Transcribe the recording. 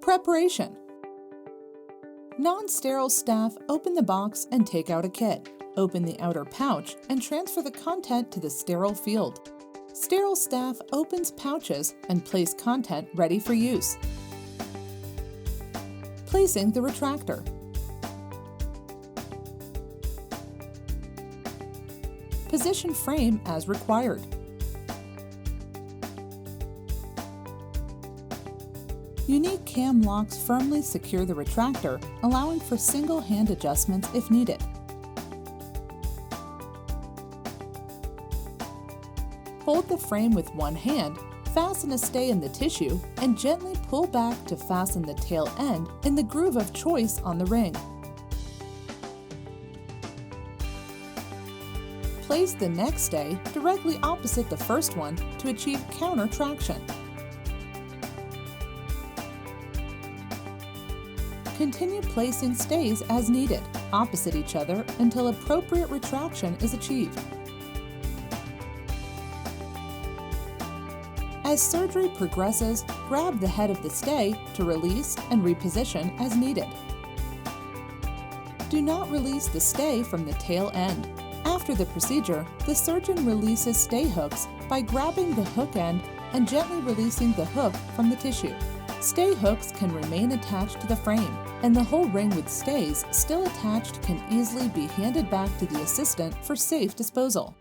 Preparation. Non-sterile staff open the box and take out a kit. Open the outer pouch and transfer the content to the sterile field. Sterile staff opens pouches and place content ready for use. Placing the retractor. Position frame as required. Unique cam locks firmly secure the retractor, allowing for single hand adjustments if needed. Hold the frame with one hand, fasten a stay in the tissue, and gently pull back to fasten the tail end in the groove of choice on the ring. Place the next stay directly opposite the first one to achieve counter traction. Continue placing stays as needed, opposite each other until appropriate retraction is achieved. As surgery progresses, grab the head of the stay to release and reposition as needed. Do not release the stay from the tail end. After the procedure, the surgeon releases stay hooks by grabbing the hook end and gently releasing the hook from the tissue. Stay hooks can remain attached to the frame, and the whole ring with stays still attached can easily be handed back to the assistant for safe disposal.